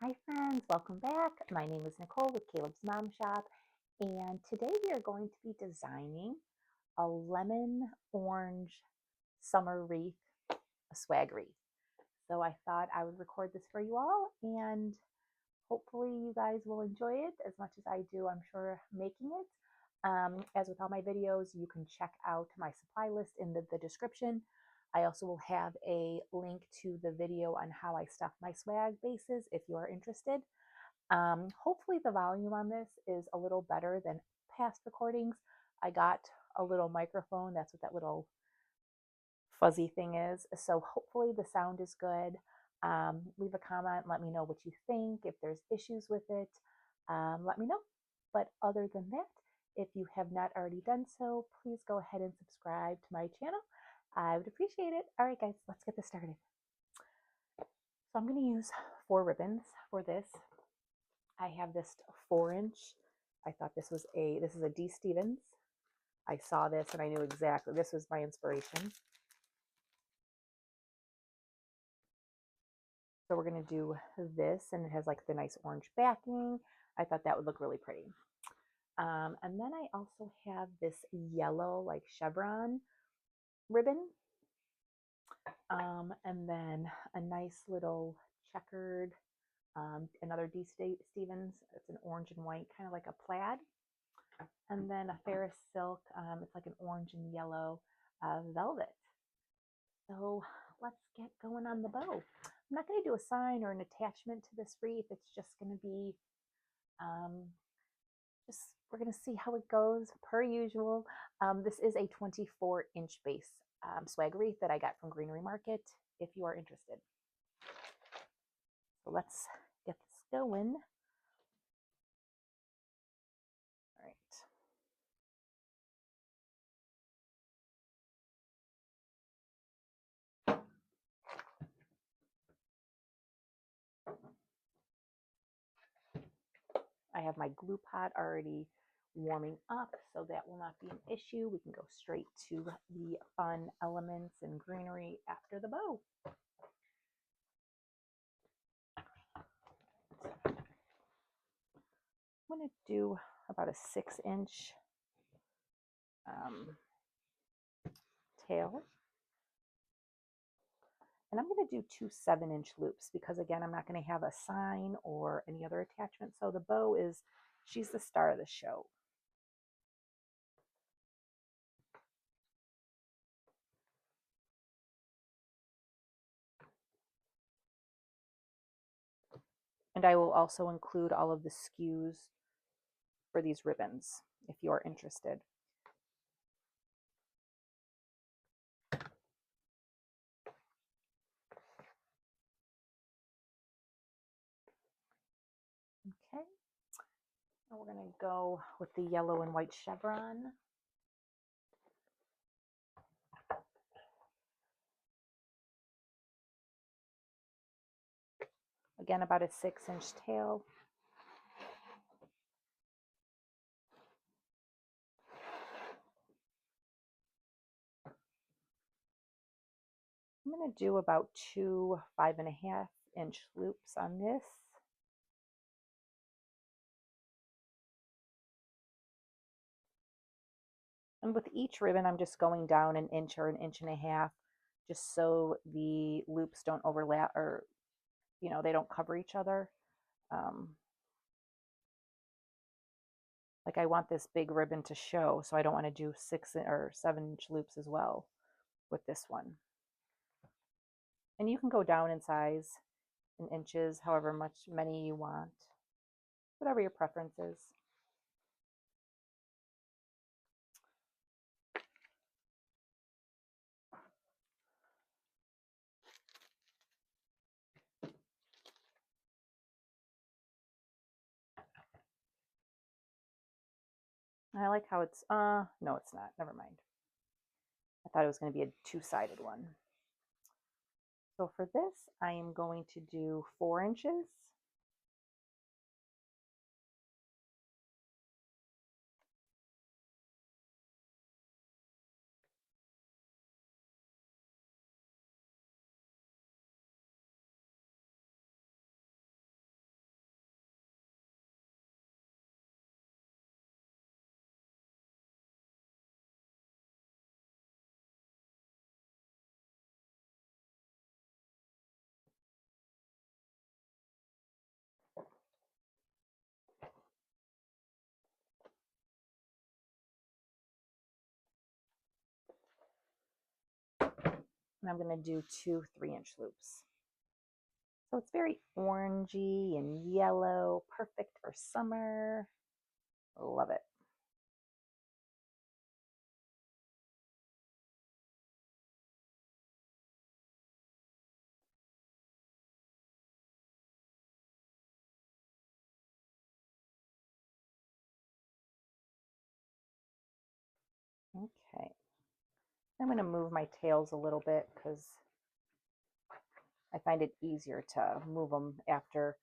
Hi friends, welcome back. My name is Nicole with Caleb's Mom Shop, and today we are going to be designing a lemon orange summer wreath, a swag wreath. So I thought I would record this for you all, and hopefully you guys will enjoy it as much as I do, I'm sure, making it. As with all my videos, you can check out my supply list in the description. I also will have a link to the video on how I stuff my swag bases if you are interested. Hopefully the volume on this is a little better than past recordings. I got a little microphone. That's what that little fuzzy thing is. So hopefully the sound is good. Leave a comment. Let me know what you think. If there's issues with it, let me know. But other than that, if you have not already done so, please go ahead and subscribe to my channel. I would appreciate it. All right, guys, let's get this started. So I'm going to use 4 ribbons for this. I have this 4-inch. I thought this is a D. Stevens. I saw this and I knew exactly this was my inspiration. So we're going to do this, and it has like the nice orange backing. I thought that would look really pretty. And then I also have this yellow like chevron ribbon. And then a nice little checkered, another D. Stevens. It's an orange and white, kind of like a plaid. And then a Farrisilk. It's like an orange and yellow velvet. So let's get going on the bow. I'm not going to do a sign or an attachment to this wreath. It's just going to be, we're going to see how it goes per usual. This is a 24-inch base swag wreath that I got from Greenery Market if you are interested. So let's get this going. All right. I have my glue pot already warming up, so that will not be an issue. We can go straight to the fun elements and greenery after the bow. I'm going to do about a 6-inch tail. And I'm going to do 2 7-inch loops because, again, I'm not going to have a sign or any other attachment. So the bow she's the star of the show. And I will also include all of the SKUs for these ribbons if you are interested. Okay. And we're going to go with the yellow and white chevron. Again, about a 6-inch tail. I'm going to do about 2 5.5-inch loops on this. And with each ribbon, I'm just going down an inch or an inch and a half, just so the loops don't overlap, or, they don't cover each other. Like I want this big ribbon to show, so I don't want to do 6 or 7-inch loops as well with this one. And you can go down in size in inches, however many you want, whatever your preference is. I like how it's, no, it's not. Never mind. I thought it was going to be a 2-sided one. So for this, I am going to do 4 inches. And I'm going to do 2 3-inch loops. So it's very orangey and yellow, perfect for summer. Love it. Okay. I'm going to move my tails a little bit because I find it easier to move them after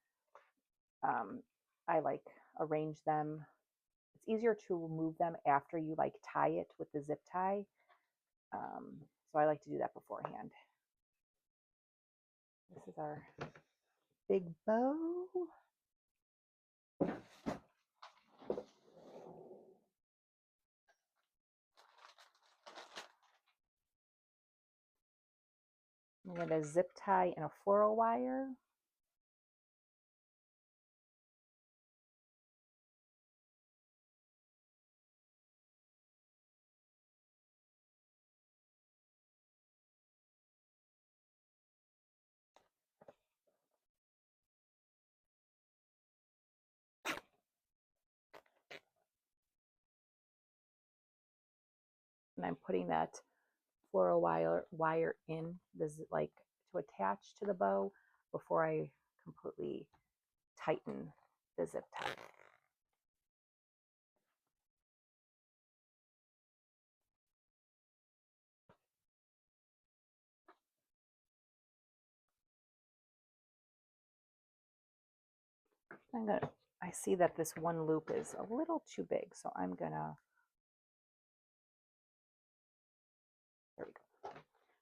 I like arrange them. It's easier to move them after you like tie it with the zip tie. So I like to do that beforehand. This is our big bow. I'm going to zip tie in a floral wire. And I'm putting that floral wire in this, like, to attach to the bow before I completely tighten the zip tie. I see that this one loop is a little too big, so I'm gonna, there we go.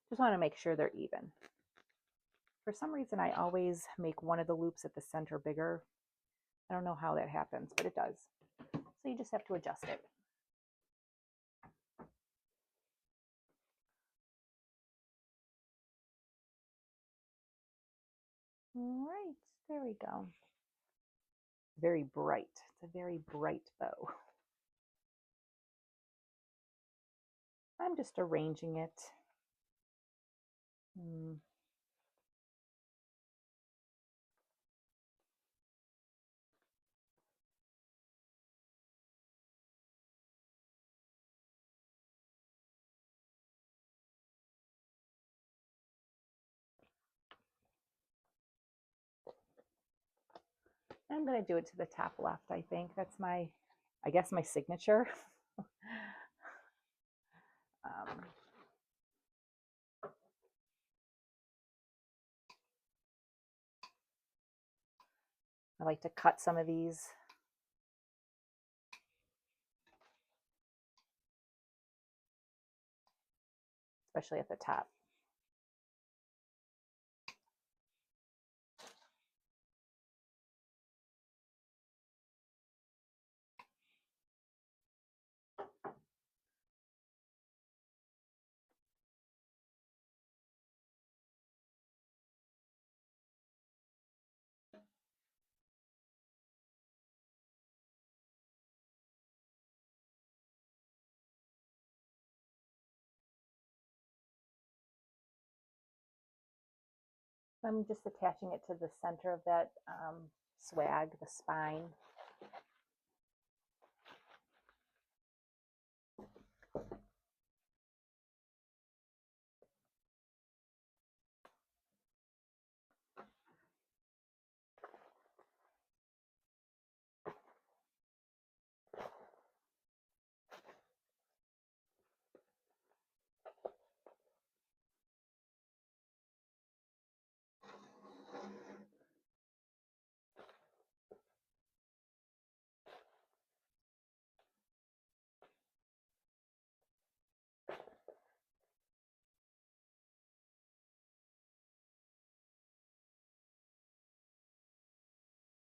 Just want to make sure they're even. For some reason, I always make one of the loops at the center bigger. I don't know how that happens, but it does. So you just have to adjust it. All right, there we go. Very bright. It's a very bright bow. I'm just arranging it. I'm going to do it to the top left, I think. That's my, I guess, my signature. I like to cut some of these. Especially at the top. I'm just attaching it to the center of that swag, the spine.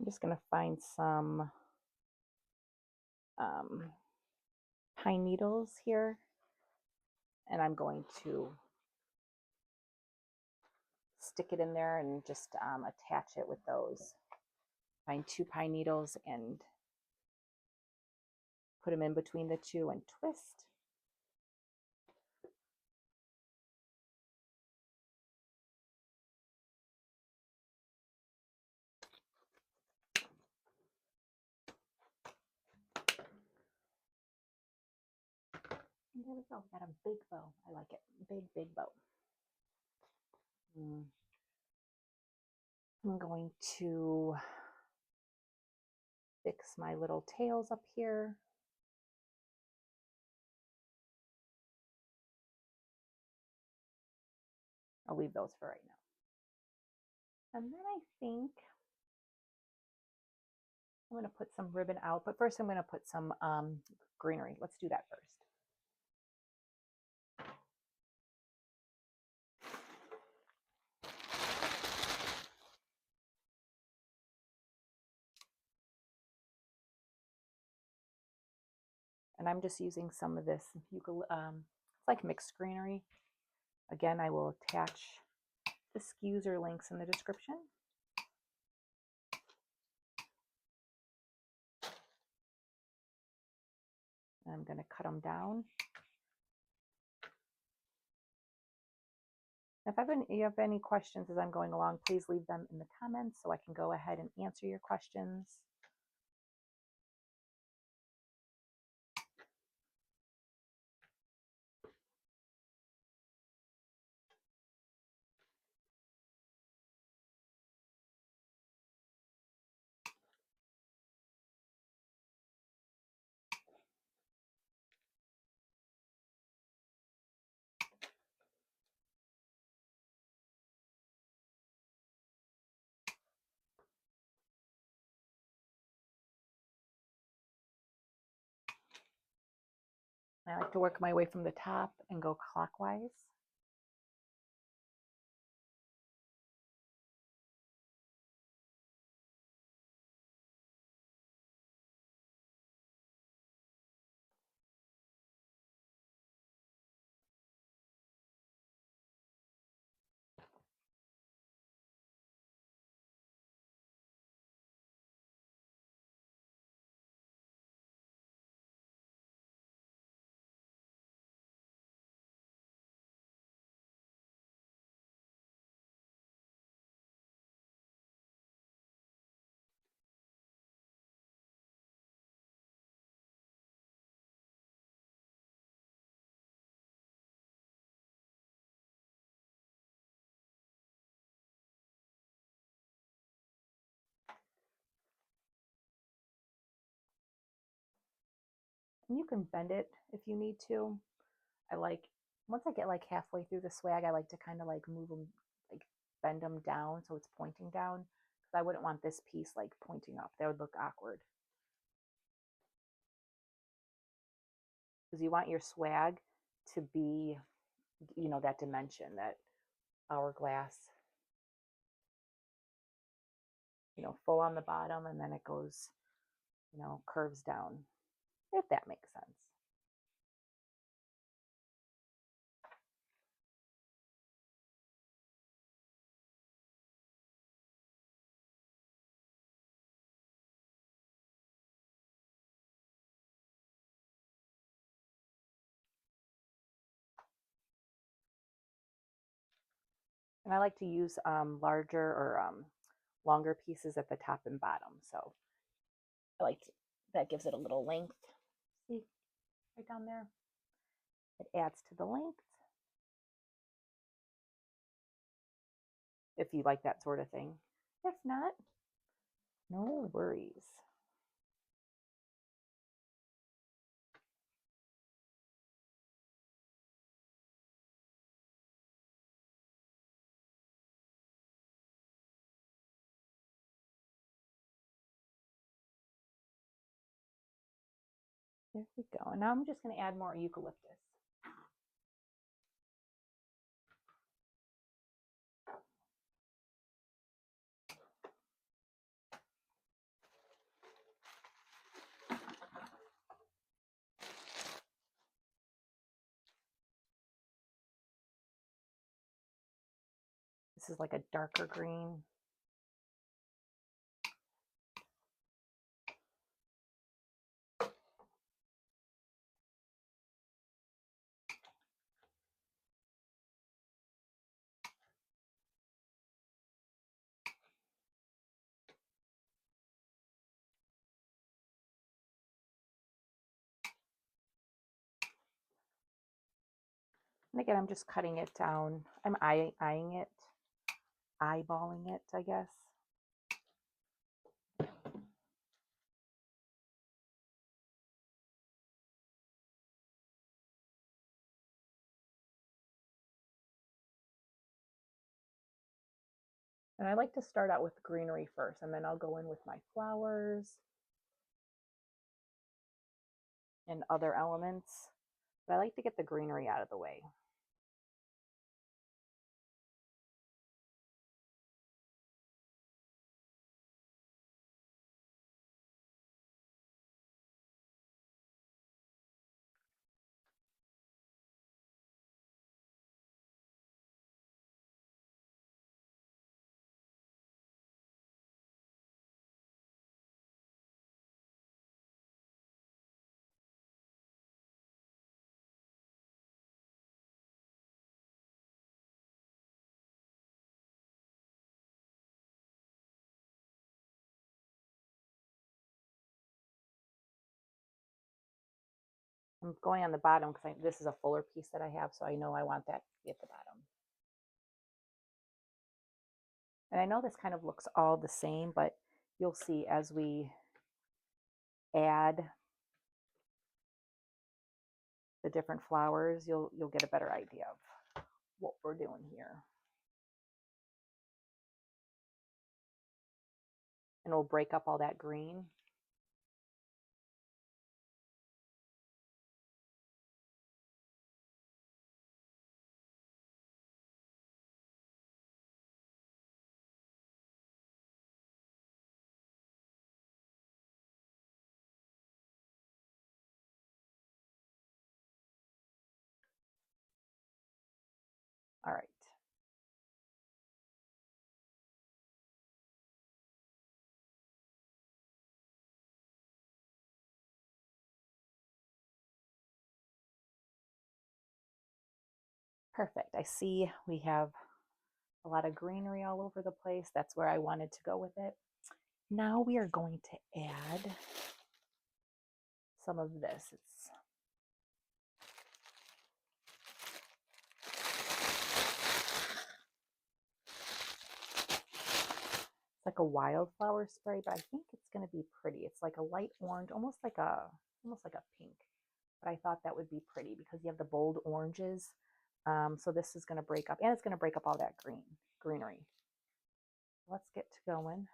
I'm just going to find some pine needles here, and I'm going to stick it in there and just attach it with those. Find 2 pine needles and put them in between the 2 and twist. There we go. Got a big bow. I like it. Big, big bow. I'm going to fix my little tails up here. I'll leave those for right now. And then I think I'm going to put some ribbon out, but first I'm going to put some greenery. Let's do that first. And I'm just using some of this it's like mixed greenery. Again, I will attach the SKUs or links in the description. And I'm going to cut them down. If you have any questions as I'm going along, please leave them in the comments so I can go ahead and answer your questions. I like to work my way from the top and go clockwise. And you can bend it if you need to. Once I get like halfway through the swag, I like to kind of like move them, like bend them down so it's pointing down, because I wouldn't want this piece like pointing up. That would look awkward. Because you want your swag to be, that dimension, that hourglass, full on the bottom, and then it goes, curves down, if that makes sense. And I like to use larger or longer pieces at the top and bottom. So that gives it a little length. See, right down there. It adds to the length. If you like that sort of thing. If not, no worries. There we go. And now I'm just going to add more eucalyptus. This is like a darker green. And again, I'm just cutting it down. I'm eyeing it, eyeballing it, I guess. And I like to start out with greenery first, and then I'll go in with my flowers and other elements. But I like to get the greenery out of the way. I'm going on the bottom because this is a fuller piece that I have, so I know I want that to be at the bottom. And I know this kind of looks all the same, but you'll see as we add the different flowers, you'll get a better idea of what we're doing here. And we'll break up all that green. All right. Perfect. I see we have a lot of greenery all over the place. That's where I wanted to go with it. Now we are going to add some of this. It's like a wildflower spray, but I think it's going to be pretty. It's like a light orange, almost like a pink. But I thought that would be pretty because you have the bold oranges. So this is going to break up, and it's going to break up all that greenery. Let's get to going.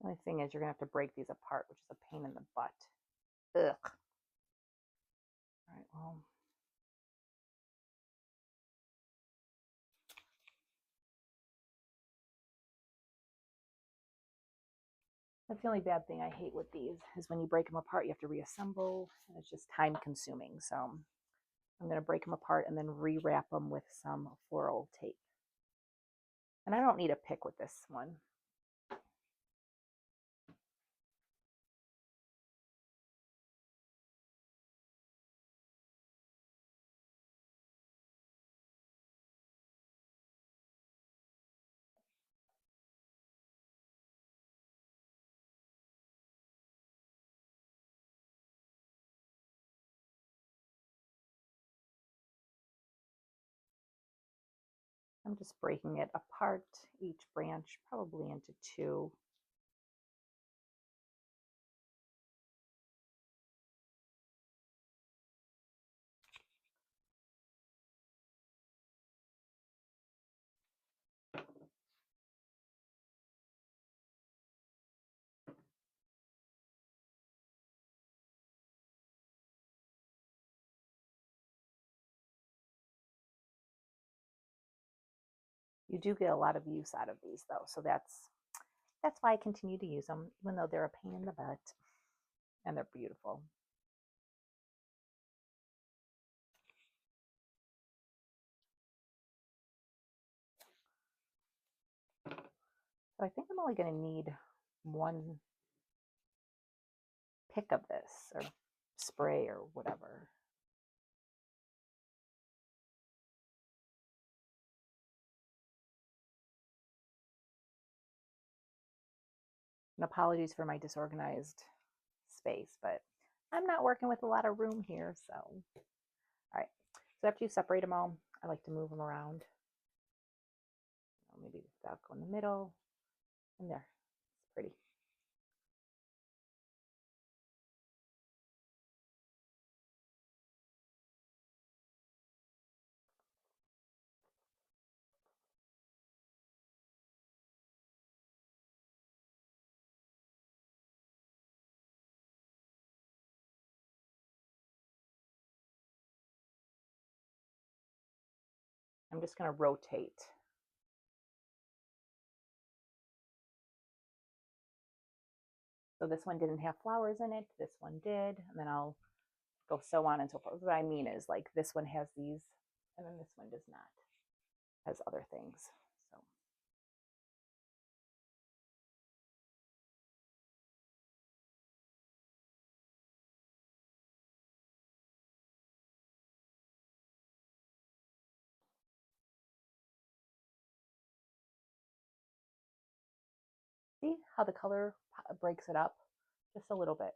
The only thing is you're going to have to break these apart, which is a pain in the butt. Ugh. All right, well. That's the only bad thing I hate with these is when you break them apart, you have to reassemble, and it's just time consuming. So I'm going to break them apart and then rewrap them with some floral tape. And I don't need a pick with this one. I'm just breaking it apart, each branch probably into two. You do get a lot of use out of these though, so that's why I continue to use them, even though they're a pain in the butt, and they're beautiful. So I think I'm only going to need one pick of this or spray or whatever. And apologies for my disorganized space, but I'm not working with a lot of room here. So, all right. So after you separate them all, I like to move them around. Maybe that'll go in the middle and there. It's pretty. I'm just going to rotate. So this one didn't have flowers in it. This one did. And then I'll go so on and so forth. What I mean is like this one has these and then this one does not. Has other things. So see how the color breaks it up just a little bit.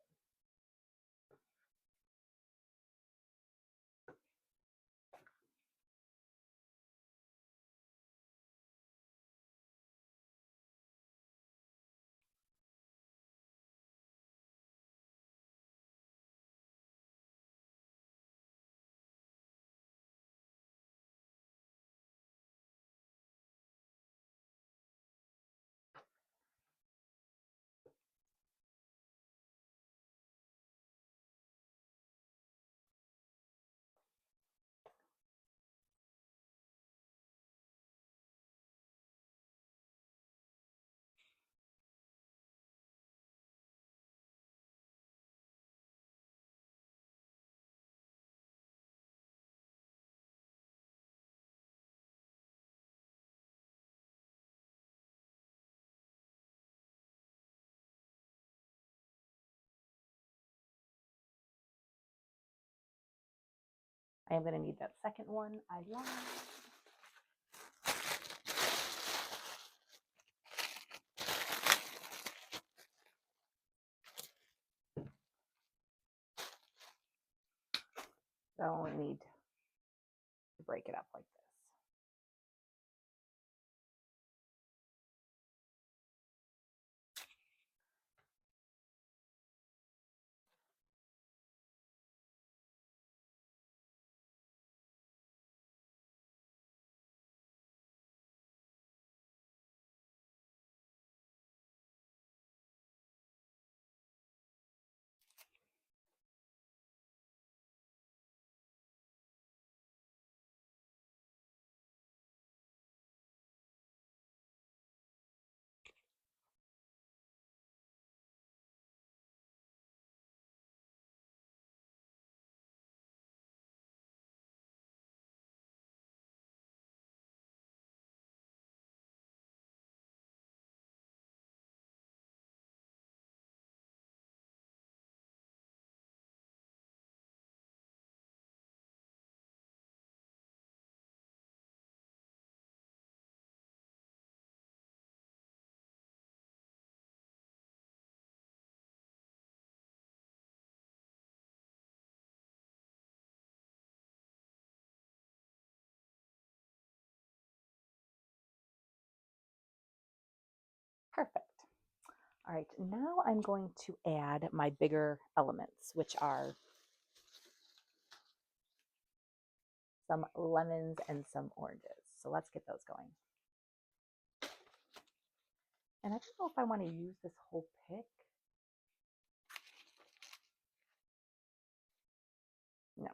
I am going to need that second one. I love. So I only need to break it up like this. Perfect. All right, now I'm going to add my bigger elements, which are some lemons and some oranges. So let's get those going. And I don't know if I want to use this whole pick. No.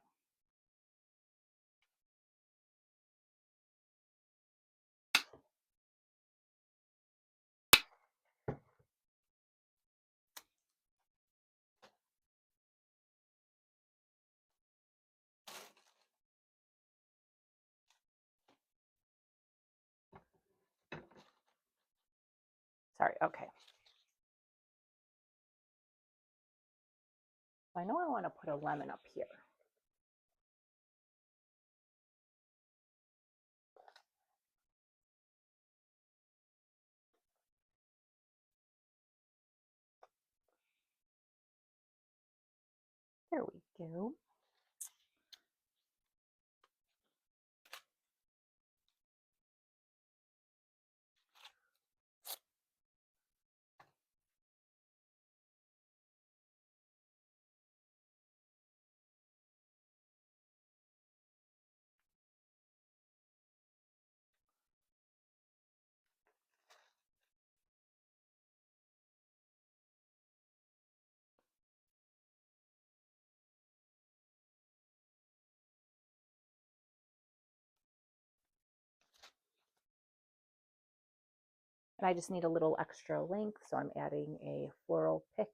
Sorry, okay. I know I want to put a lemon up here. There we go. And I just need a little extra length, so I'm adding a floral pick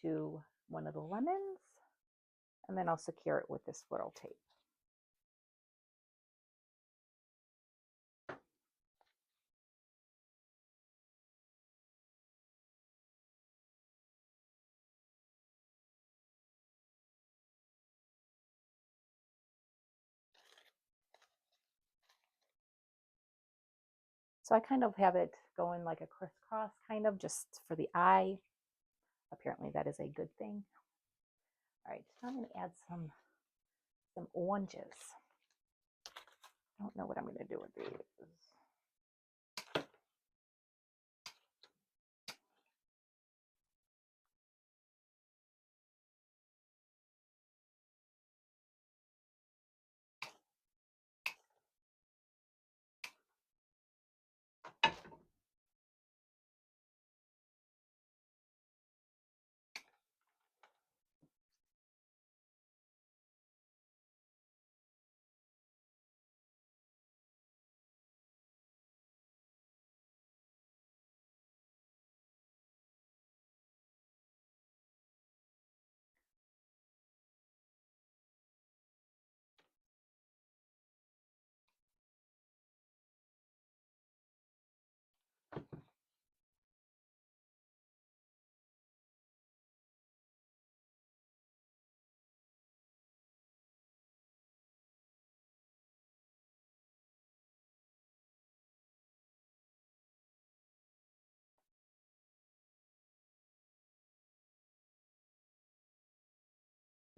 to one of the lemons, and then I'll secure it with this floral tape. So I kind of have it going like a crisscross, kind of just for the eye. Apparently that is a good thing. All right, so I'm going to add some oranges. I don't know what I'm going to do with these.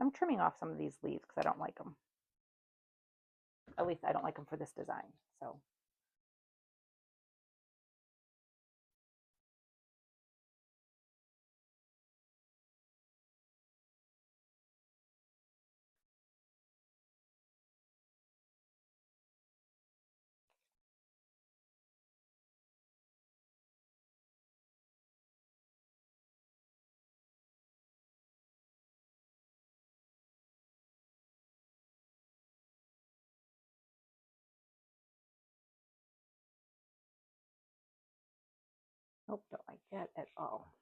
I'm trimming off some of these leaves because I don't like them. At least I don't like them for this design. So nope, don't like that at all.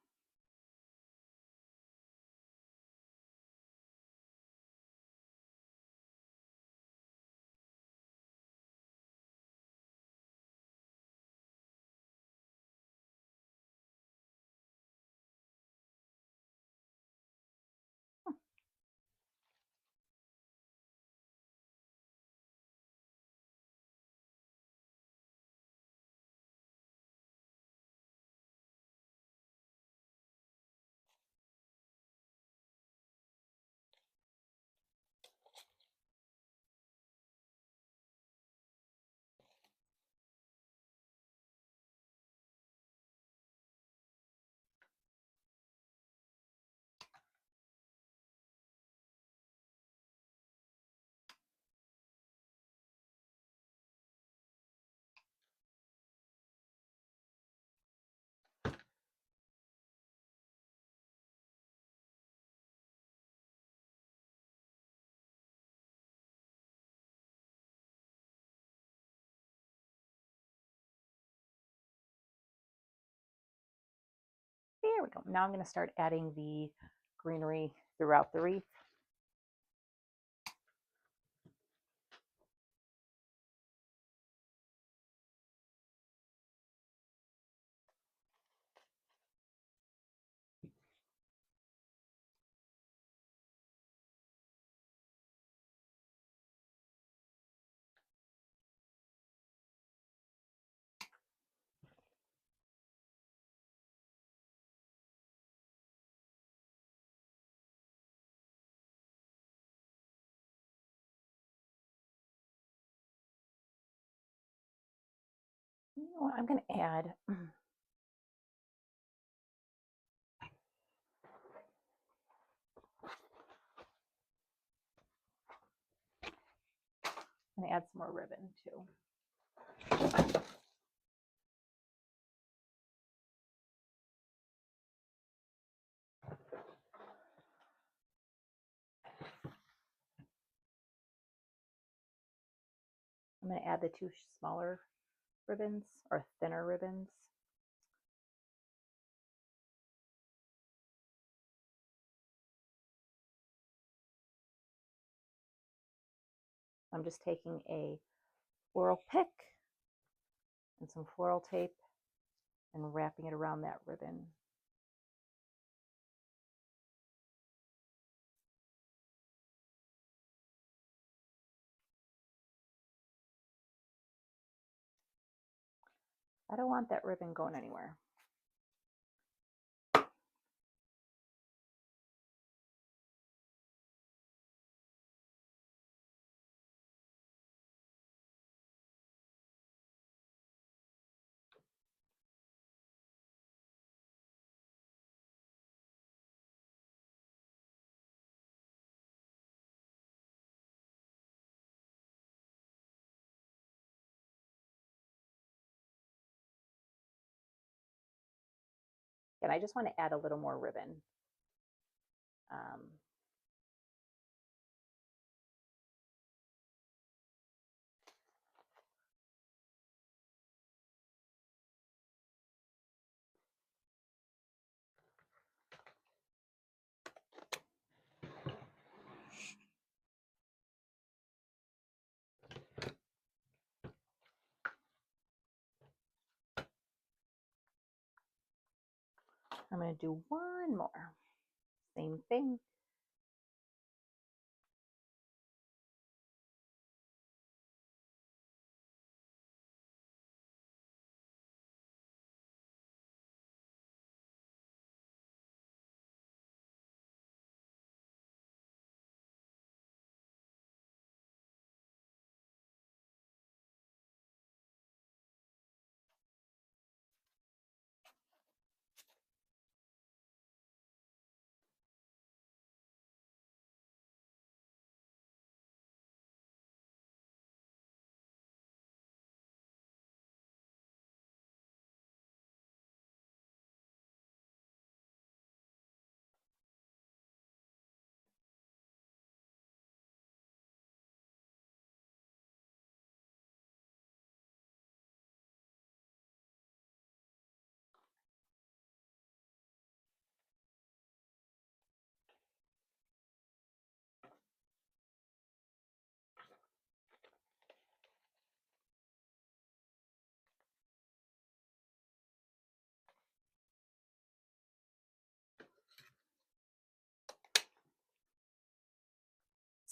There we go. Now I'm going to start adding the greenery throughout the wreath. You know what, I'm going to add some more ribbon too. I'm going to add the 2 smaller ribbons or thinner ribbons. I'm just taking a floral pick and some floral tape and wrapping it around that ribbon. I don't want that ribbon going anywhere. And I just want to add a little more ribbon. I'm going to do one more. Same thing.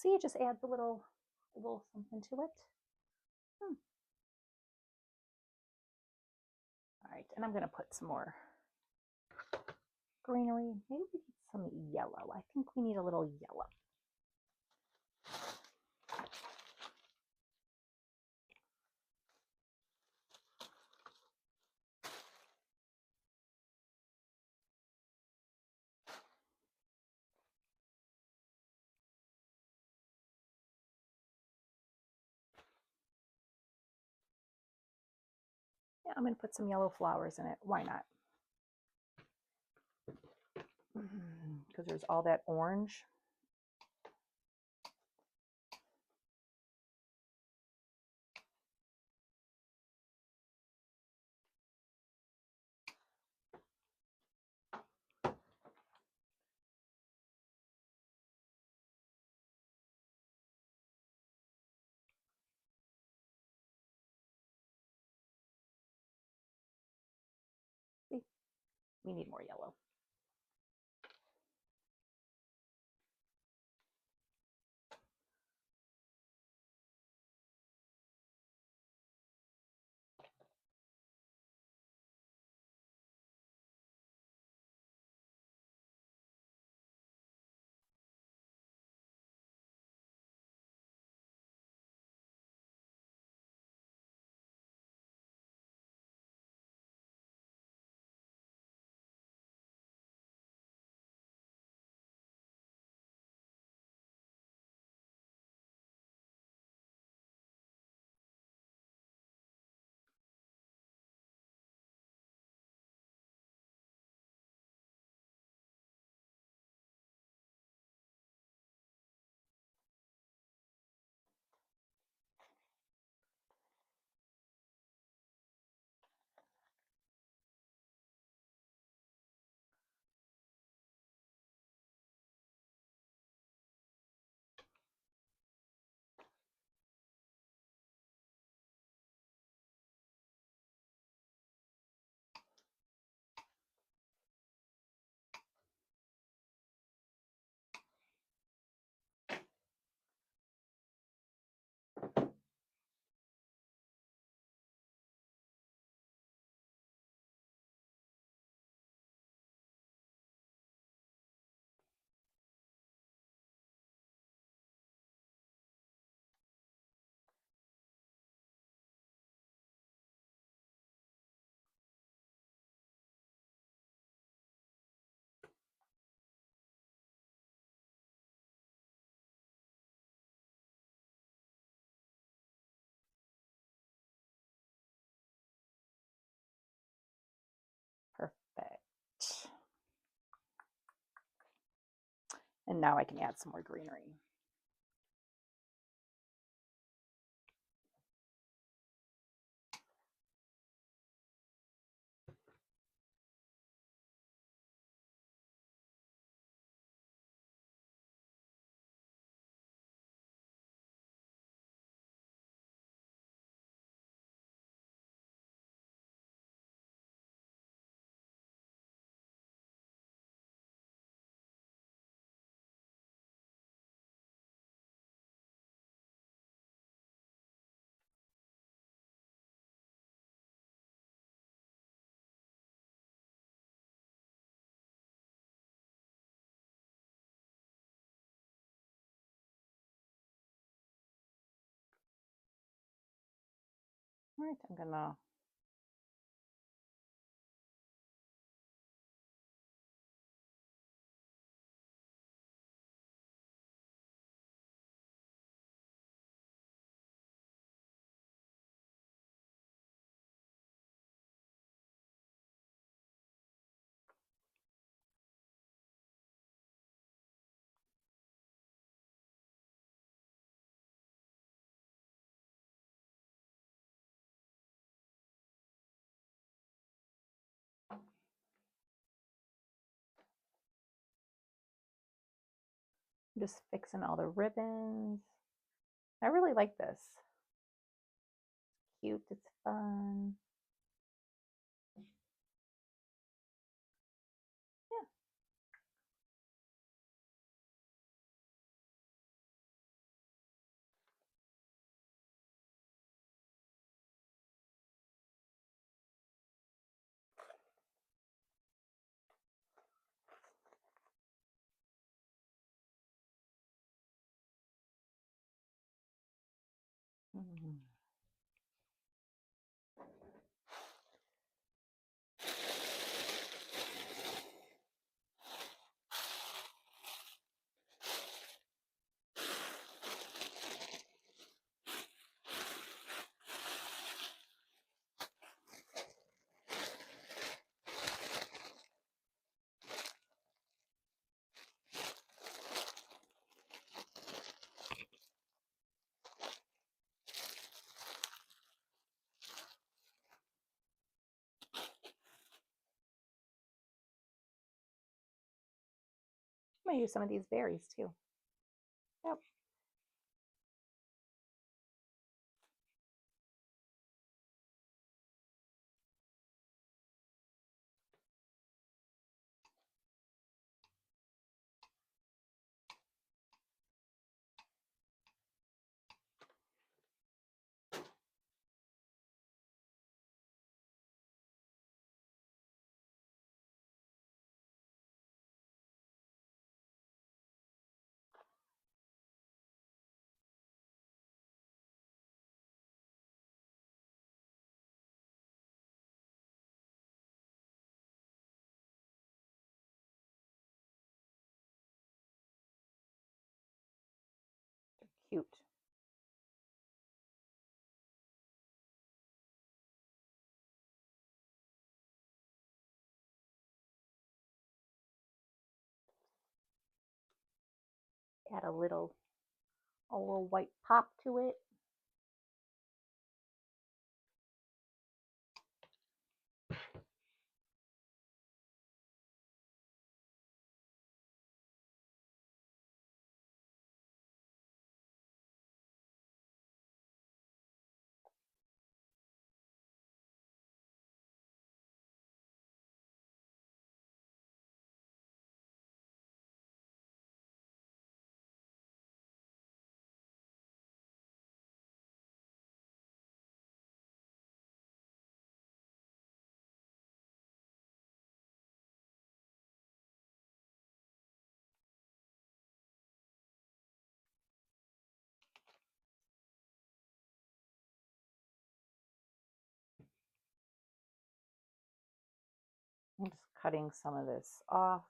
See, it just adds a little something to it. All right, and I'm going to put some more greenery. Maybe we need some yellow. I think we need a little yellow. Yeah, I'm going to put some yellow flowers in it. Why not? Because there's all that orange. See, we need more yellow. Perfect. And now I can add some more greenery. All right, I'm gonna just fixing all the ribbons. I really like this. Cute, it's fun. Yeah. Mm. I'm gonna use some of these berries too. Yep. Cute. Add a little white pop to it. I'm just cutting some of this off.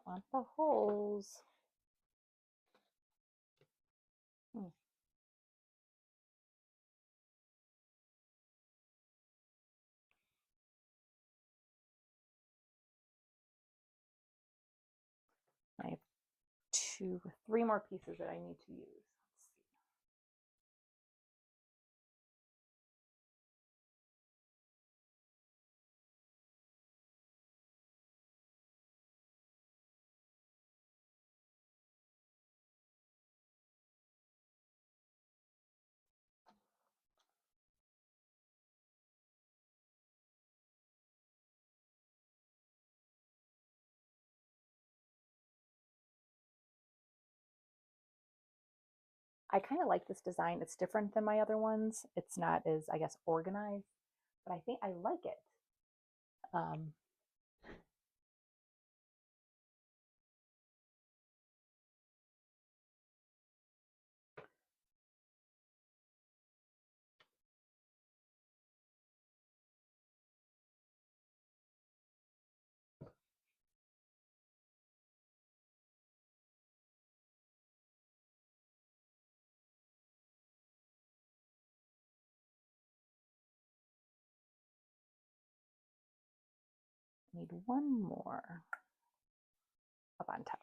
don't want the holes. I have three more pieces that I need to use. I kind of like this design. It's different than my other ones. It's not as, I guess, organized, but I think I like it. Need one more up on top.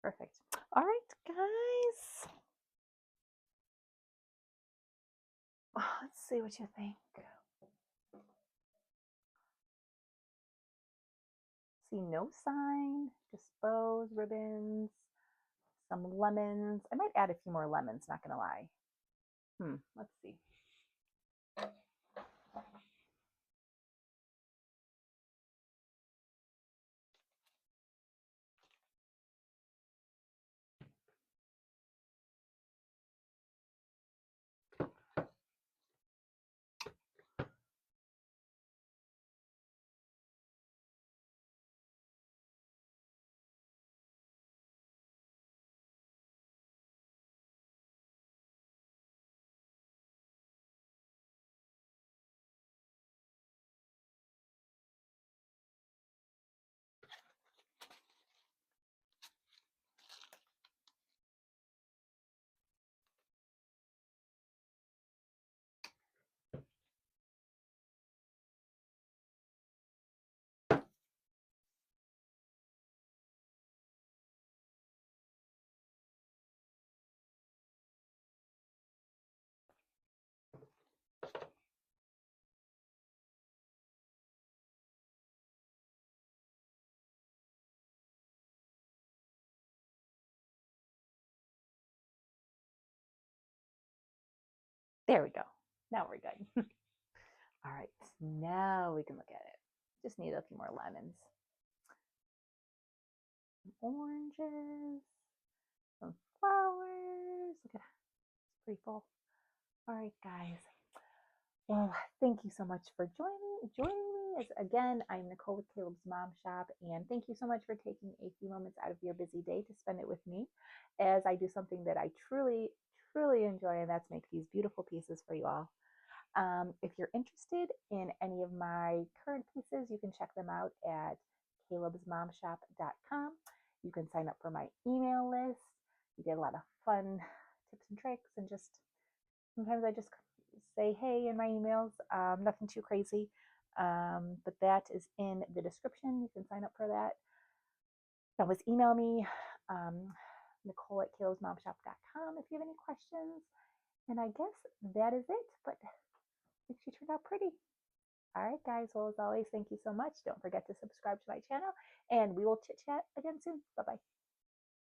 Perfect. All right, guys. Let's see what you think. See no sign, just bows, ribbons, some lemons. I might add a few more lemons, not gonna lie. Let's see. There we go. Now we're good. All right, now we can look at it. Just need a few more lemons. Some oranges, some flowers. Look at that. It's pretty full. All right, guys. Well, thank you so much for joining me. As again, I'm Nicole with Caleb's Mom Shop, and thank you so much for taking a few moments out of your busy day to spend it with me as I do something that I truly, truly enjoy, and that's make these beautiful pieces for you all. If you're interested in any of my current pieces, you can check them out at calebsmomshop.com. You can sign up for my email list. You get a lot of fun tips and tricks, and just sometimes I just say hey in my emails. Nothing too crazy, but that is in the description. You can sign up for that. Always email me, Nicole at calebsmomshop.com if you have any questions. And I guess that is it. But I think she turned out pretty. All right, guys. Well, as always, thank you so much. Don't forget to subscribe to my channel, and we will chit chat again soon. Bye bye.